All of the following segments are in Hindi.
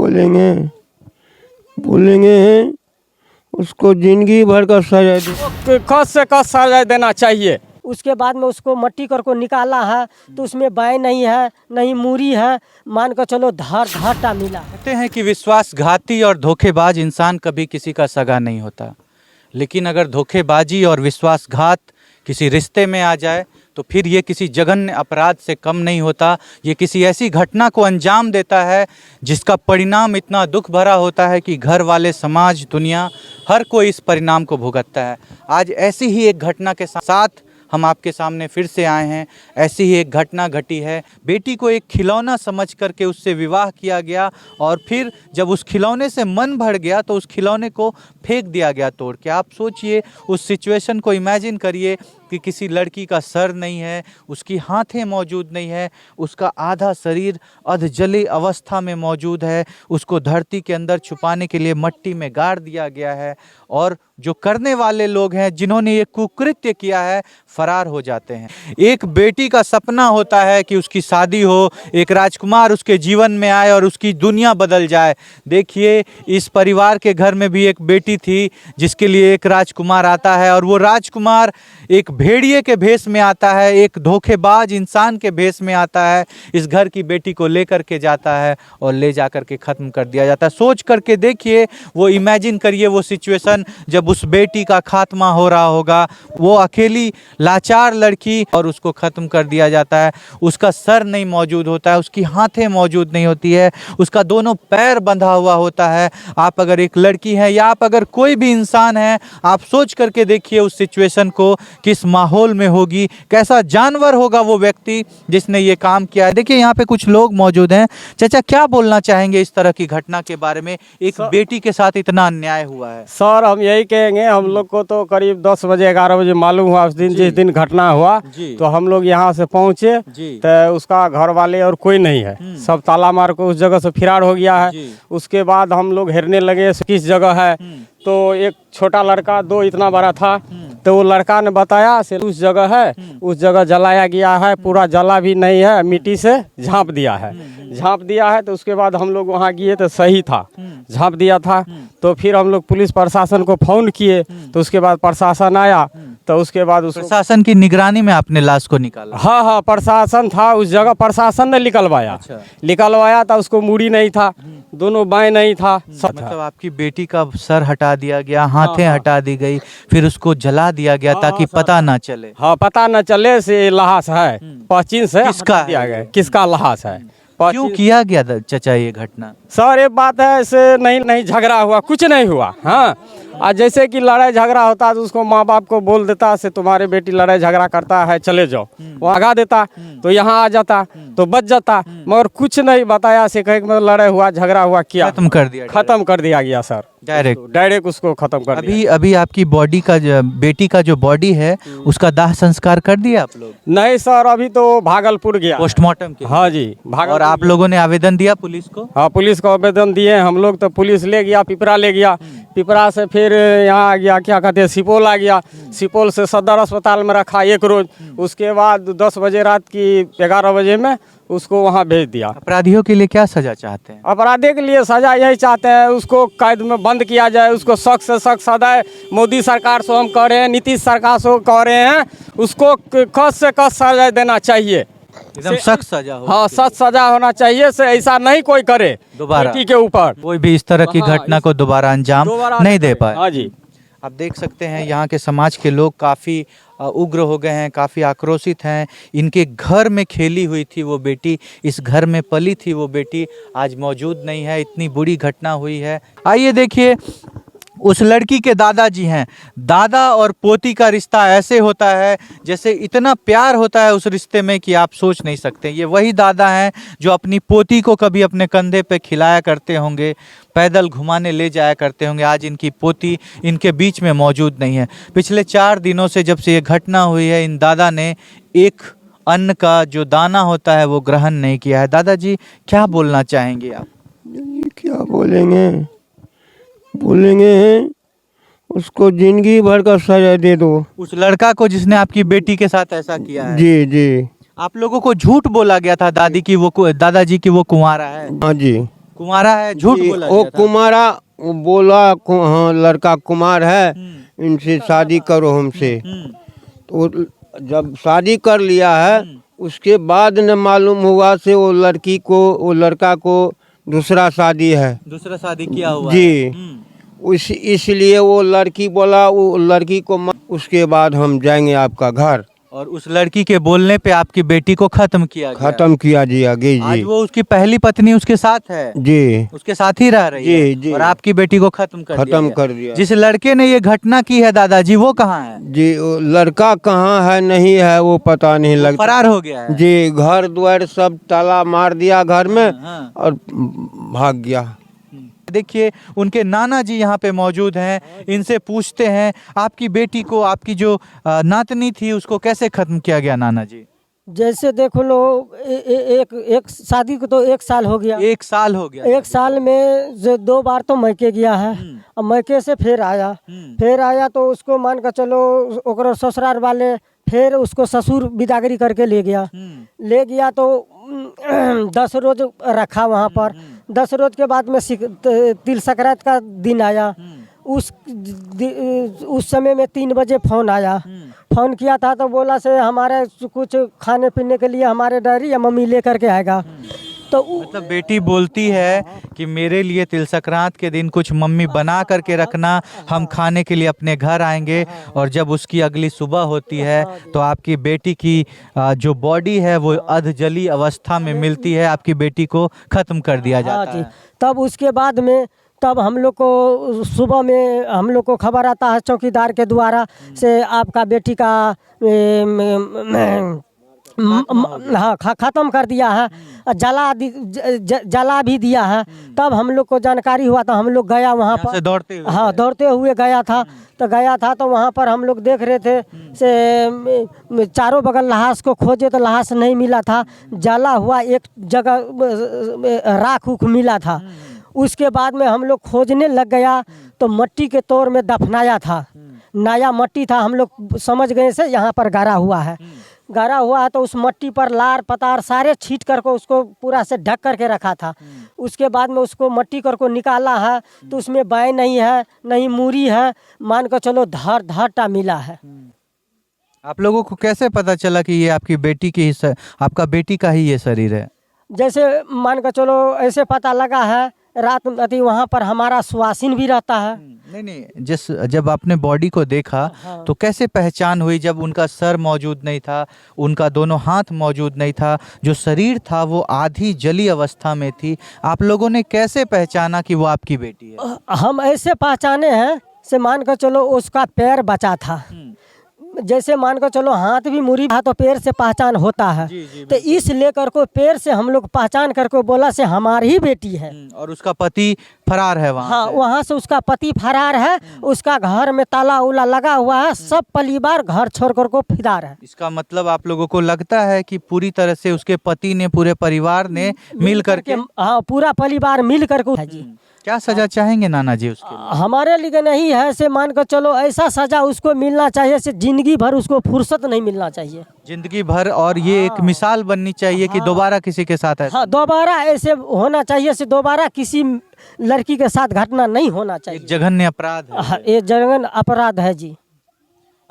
बोलेंगे बोलेंगे उसको जिंदगी भर का सजा दे। कस से कस सजा देना चाहिए। उसके बाद में उसको मट्टी कर को निकाला है तो उसमें बाय नहीं है, नहीं मूरी है, मान कर चलो घाटा मिला। कहते हैं कि विश्वासघाती और धोखेबाज इंसान कभी किसी का सगा नहीं होता, लेकिन अगर धोखेबाजी और विश्वासघात किसी रिश्ते में आ जाए तो फिर ये किसी जघन्य अपराध से कम नहीं होता। ये किसी ऐसी घटना को अंजाम देता है जिसका परिणाम इतना दुख भरा होता है कि घर वाले, समाज, दुनिया, हर कोई इस परिणाम को भुगतता है। आज ऐसी ही एक घटना के साथ हम आपके सामने फिर से आए हैं। ऐसी ही एक घटना घटी है। बेटी को एक खिलौना समझ करके उससे विवाह किया गया और फिर जब उस खिलौने से मन भर गया तो उस खिलौने को फेंक दिया गया तोड़ के। आप सोचिए, उस सिचुएशन को इमेजिन करिए कि किसी लड़की का सर नहीं है, उसकी हाथें मौजूद नहीं है, उसका आधा शरीर अधजली अवस्था में मौजूद है, उसको धरती के अंदर छुपाने के लिए मट्टी में गाड़ दिया गया है और जो करने वाले लोग हैं, जिन्होंने ये कुकृत्य किया है, फरार हो जाते हैं। एक बेटी का सपना होता है कि उसकी शादी हो, एक राजकुमार उसके जीवन में आए और उसकी दुनिया बदल जाए। देखिए, इस परिवार के घर में भी एक बेटी थी जिसके लिए एक राजकुमार आता है और वो राजकुमार एक भेड़िए के भेष में आता है, एक धोखेबाज इंसान के भेष में आता है, इस घर की बेटी को लेकर के जाता है और ले जा कर के ख़त्म कर दिया जाता है। सोच करके देखिए, वो इमेजिन करिए वो सिचुएशन जब उस बेटी का खात्मा हो रहा होगा, वो अकेली लाचार लड़की, और उसको ख़त्म कर दिया जाता है। उसका सर नहीं मौजूद होता है, उसकी हाथें मौजूद नहीं होती है, उसका दोनों पैर बंधा हुआ होता है। आप अगर एक लड़की हैं या आप अगर कोई भी इंसान हैं, आप सोच करके देखिए उस सिचुएशन को, किस माहौल में होगी, कैसा जानवर होगा वो व्यक्ति जिसने ये काम किया है। देखिए, यहाँ पे कुछ लोग मौजूद हैं। चाचा, क्या बोलना चाहेंगे इस तरह की घटना के बारे में? एक बेटी के साथ इतना अन्याय हुआ है। सर, हम यही कहेंगे, हम लोग को तो करीब 10 बजे 11 बजे मालूम हुआ उस दिन, जिस दिन घटना हुआ, तो हम लोग यहाँ से पहुँचे तो उसका घर वाले और कोई नहीं है, सब ताला मार को उस जगह से फरार हो गया है। उसके बाद हम लोग हेरने लगे किस जगह है, तो एक छोटा लड़का 2 इतना बड़ा था, तो वो लड़का ने बताया से उस जगह है, उस जगह जलाया गया है, पूरा जला भी नहीं है, मिट्टी से झाँप दिया है। तो उसके बाद हम लोग वहाँ गए तो सही था, झाँप दिया था। तो फिर हम लोग पुलिस प्रशासन को फोन किए, तो उसके बाद प्रशासन आया, तो उसके बाद प्रशासन की निगरानी में आपने लाश को निकाला? हाँ, प्रशासन था उस जगह, प्रशासन ने निकलवाया। अच्छा। निकलवाया था, उसको मूड़ी नहीं था, दोनों बाएं नहीं था। मतलब आपकी बेटी का सर हटा दिया गया, हाथें हटा दी गई, फिर उसको जला दिया गया ताकि पता ना चले। हाँ, पता न चले से लाश है, पहचान से किसका दिया गया, किसका लाश है। क्यों किया गया था चाचा ये घटना? सर, एक बात है, ऐसे नहीं झगड़ा हुआ, कुछ नहीं हुआ। हाँ, और जैसे कि लड़ाई झगड़ा होता तो उसको माँ बाप को बोल देता से तुम्हारे बेटी लड़ाई झगड़ा करता है, चले जाओ, वो आगा देता तो यहाँ आ जाता तो बच जाता, मगर कुछ नहीं बताया से कहे मतलब लड़ाई हुआ, झगड़ा हुआ, किया खत्म कर दिया गया सर, डायरेक्ट उसको खत्म कर दिया। अभी आपकी बॉडी का, बेटी का जो बॉडी है, उसका दाह संस्कार कर दिया आप लोग? नहीं सर, अभी तो भागलपुर गया पोस्टमार्टम के। हाँ जी, और आप लोगों ने आवेदन दिया पुलिस को? हाँ, पुलिस को आवेदन दिए हम लोग, तो पुलिस ले गया, पिपरा ले गया, पिपरा से फिर यहाँ आ गया, क्या कहते हैं, सुपौल आ गया, सुपौल से सदर अस्पताल में रखा एक रोज। उसके बाद 10 बजे रात की 11 बजे में उसको वहाँ भेज दिया। अपराधियों के लिए क्या सजा चाहते हैं? अपराधी के लिए सजा यही चाहते हैं, उसको कैद में बंद किया जाए, उसको सख्त से सख्त सजा। मोदी सरकार से हम कह रहे हैं, नीतीश सरकार से कह रहे हैं, उसको कस से कस सजा देना चाहिए, एकदम सख्त सजा हो। हाँ, सख्त सजा होना चाहिए, से ऐसा नहीं कोई करे दोबारा बेटी के ऊपर, कोई भी इस तरह की घटना को दोबारा अंजाम नहीं दे पाए। हाँ जी, आप देख सकते हैं यहाँ के समाज के लोग काफ़ी उग्र हो गए हैं, काफ़ी आक्रोशित हैं। इनके घर में खेली हुई थी वो बेटी, इस घर में पली थी वो बेटी, आज मौजूद नहीं है। इतनी बुरी घटना हुई है। आइए देखिए, उस लड़की के दादाजी हैं। दादा और पोती का रिश्ता ऐसे होता है जैसे इतना प्यार होता है उस रिश्ते में कि आप सोच नहीं सकते। ये वही दादा हैं जो अपनी पोती को कभी अपने कंधे पे खिलाया करते होंगे, पैदल घुमाने ले जाया करते होंगे। आज इनकी पोती इनके बीच में मौजूद नहीं है। पिछले 4 दिनों से जब से ये घटना हुई है, इन दादा ने एक अन्न का जो दाना होता है वो ग्रहण नहीं किया है। दादाजी, क्या बोलना चाहेंगे आप? क्या बोलेंगे उसको जिंदगी भर का सजा दे दो। उस लड़का को जिसने आपकी बेटी के साथ ऐसा किया है? जी। आप लोगों को झूठ बोला गया था दादाजी की वो कुंवारा है? हाँ जी। कुमारा है, झूठ जी, बोला वो गया था। कुमारा वो बोला हाँ लड़का कुमार है, इनसे शादी करो हमसे। तो जब शादी कर लिया है उसके बाद न मालूम हुआ से वो लड़का को दूसरा शादी है। दूसरा शादी किया हुआ जी। है। इसलिए वो लड़की बोला वो लड़की को उसके बाद हम जाएंगे आपका घर। और उस लड़की के बोलने पे आपकी बेटी को खत्म किया गया। खत्म किया जी आगे आज जी। वो उसकी पहली पत्नी उसके साथ है, जी उसके साथ ही रह रही जी, है जी। और आपकी बेटी को खत्म कर दिया खत्म गया। कर दिया। जिस लड़के ने ये घटना की है दादाजी, वो कहाँ है? जी वो लड़का कहाँ है नहीं है वो पता नहीं वो लगता। फरार हो गया है। जी घर द्वार सब ताला मार दिया घर में हाँ। और भाग गया। देखिए उनके नाना जी यहाँ पे मौजूद हैं, इनसे पूछते हैं आपकी बेटी को, आपकी जो नातनी थी उसको कैसे खत्म किया गया नाना जी? जैसे देखो लो एक शादी को तो 1 साल हो गया। 1 साल हो गया। 1 साल में जो 2 बार तो मैके गया है, अब मैके से फिर आया तो उसको मान कर चलो ओकरो ससुराल वाले फिर उसको ससुर बिदागरी करके ले गया तो 10 रोज रखा वहाँ पर। 10 रोज के बाद में तिल संक्रांत का दिन आया। उस समय में 3 बजे फोन आया। फोन किया था तो बोला से हमारे कुछ खाने पीने के लिए हमारे डैडी या मम्मी लेकर के आएगा। तो मतलब बेटी बोलती है कि मेरे लिए तिल संक्रांत के दिन कुछ मम्मी बना करके रखना, हम खाने के लिए अपने घर आएंगे। और जब उसकी अगली सुबह होती है तो आपकी बेटी की जो बॉडी है वो अधजली अवस्था में मिलती है, आपकी बेटी को खत्म कर दिया जाता है। तब उसके बाद में तब हम लोग को सुबह में हम लोग को खबर आता है चौकीदार के द्वारा से आपका बेटी का हाँ ख़त्म कर दिया है, जला भी दिया है। तब हम लोग को जानकारी हुआ तो हम लोग गया वहाँ पर दौड़ते हुए गया था तो वहाँ पर हम लोग देख रहे थे से चारों बगल लाश को खोजे तो लाश नहीं मिला था, जला हुआ एक जगह राख उख मिला था। उसके बाद में हम लोग खोजने लग गया तो मट्टी के तौर में दफनाया था, नया मट्टी था। हम लोग समझ गए से यहाँ पर गाड़ा हुआ है तो उस मट्टी पर लार पतार सारे छीट करके उसको पूरा से ढक करके रखा था। उसके बाद में उसको मट्टी करके निकाला है तो उसमें बाय नहीं है नहीं मूरी है, मान कर चलो धरटा मिला है। आप लोगों को कैसे पता चला कि ये आपकी बेटी की आपका बेटी का ही ये शरीर है? जैसे मान कर चलो ऐसे पता लगा है रात में वहाँ पर हमारा सुहासिन भी रहता है। नहीं जब आपने बॉडी को देखा तो कैसे पहचान हुई जब उनका सर मौजूद नहीं था, उनका दोनों हाथ मौजूद नहीं था, जो शरीर था वो आधी जली अवस्था में थी, आप लोगों ने कैसे पहचाना कि वो आपकी बेटी है? हम ऐसे पहचाने हैं से मान कर चलो उसका पैर बचा था, जैसे मान कर चलो हाथ भी मुरी था तो पैर से पहचान होता है। तो इस लेकर को पैर से हम लोग पहचान करके बोला से हमारी ही बेटी है। और उसका पति फरार है वहाँ से। वहाँ से उसका पति फरार है, उसका घर में ताला उला लगा हुआ है, सब परिवार घर छोड़ कर को फिरार है। इसका मतलब आप लोगों को लगता है कि पूरी तरह से उसके पति ने, पूरे परिवार ने मिल करके हाँ पूरा परिवार मिल करके जी। क्या सजा चाहेंगे नाना जी उसके लिए? हमारे लिए नहीं है से मान कर चलो ऐसा सजा उसको मिलना चाहिए से जिंदगी भर उसको फुर्सत नहीं मिलना चाहिए, जिंदगी भर। और ये एक मिसाल बननी चाहिए कि दोबारा किसी के साथ ऐसा दोबारा ऐसे होना चाहिए से दोबारा किसी लड़की के साथ घटना नहीं होना चाहिए। एक जघन्य अपराध है। ये जघन्य अपराध है जी।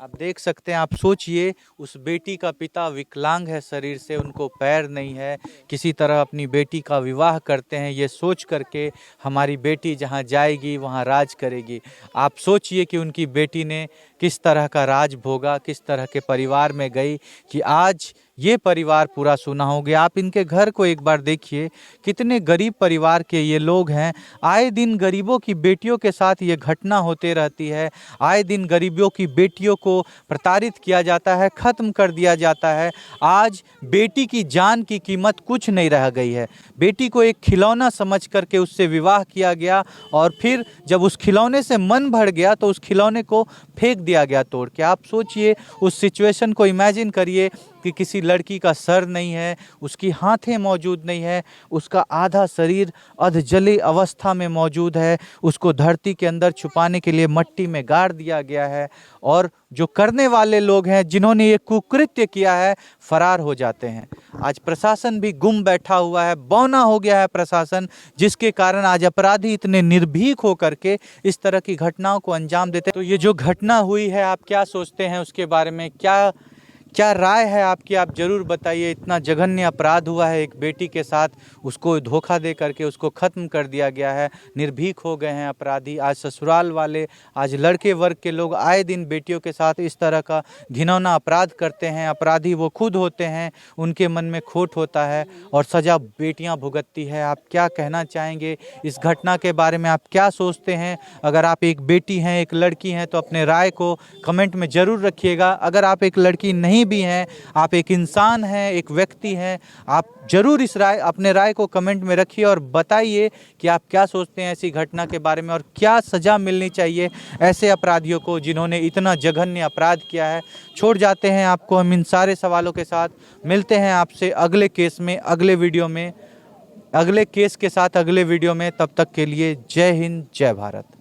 आप देख सकते हैं, आप सोचिए उस बेटी का पिता विकलांग है शरीर से, उनको पैर नहीं है, किसी तरह अपनी बेटी का विवाह करते हैं ये सोच करके हमारी बेटी जहां जाएगी वहां राज करेगी। आप सोचिए कि उनकी बेटी ने किस तरह का राज भोगा, किस तरह के परिवार में गई कि आज ये परिवार पूरा सूना हो गया। आप इनके घर को एक बार देखिए, कितने गरीब परिवार के ये लोग हैं। आए दिन गरीबों की बेटियों के साथ ये घटना होते रहती है, आए दिन गरीबों की बेटियों को प्रताड़ित किया जाता है, ख़त्म कर दिया जाता है। आज बेटी की जान की कीमत कुछ नहीं रह गई है। बेटी को एक खिलौना समझ करके उससे विवाह किया गया और फिर जब उस खिलौने से मन भर गया तो उस खिलौने को फेंक दिया गया तोड़ के। आप सोचिए, उस सिचुएशन को इमेजिन करिए कि कि किसी लड़की का सर नहीं है, उसकी हाथें मौजूद नहीं है, उसका आधा शरीर अधजली अवस्था में मौजूद है, उसको धरती के अंदर छुपाने के लिए मट्टी में गाड़ दिया गया है और जो करने वाले लोग हैं जिन्होंने ये कुकृत्य किया है फरार हो जाते हैं। आज प्रशासन भी गुम बैठा हुआ है, बौना हो गया है प्रशासन, जिसके कारण आज अपराधी इतने निर्भीक होकर के इस तरह की घटनाओं को अंजाम देते हैं। तो ये जो घटना हुई है आप क्या सोचते हैं उसके बारे में, क्या राय है आपकी, आप जरूर बताइए। इतना जघन्य अपराध हुआ है एक बेटी के साथ, उसको धोखा दे करके उसको ख़त्म कर दिया गया है, निर्भीक हो गए हैं अपराधी। आज ससुराल वाले, आज लड़के वर्ग के लोग आए दिन बेटियों के साथ इस तरह का घिनौना अपराध करते हैं। अपराधी वो खुद होते हैं, उनके मन में खोट होता है और सज़ा बेटियां भुगतती है। आप क्या कहना चाहेंगे इस घटना के बारे में, आप क्या सोचते हैं? अगर आप एक बेटी हैं, एक लड़की हैं, तो अपने राय को कमेंट में ज़रूर रखिएगा। अगर आप एक लड़की नहीं भी हैं, आप एक इंसान हैं, एक व्यक्ति हैं, आप जरूर अपने राय को कमेंट में रखिए और बताइए कि आप क्या सोचते हैं ऐसी घटना के बारे में और क्या सज़ा मिलनी चाहिए ऐसे अपराधियों को जिन्होंने इतना जघन्य अपराध किया है। छोड़ जाते हैं आपको हम इन सारे सवालों के साथ, मिलते हैं आपसे अगले केस में, अगले वीडियो में, अगले केस के साथ अगले वीडियो में। तब तक के लिए जय हिंद, जय भारत।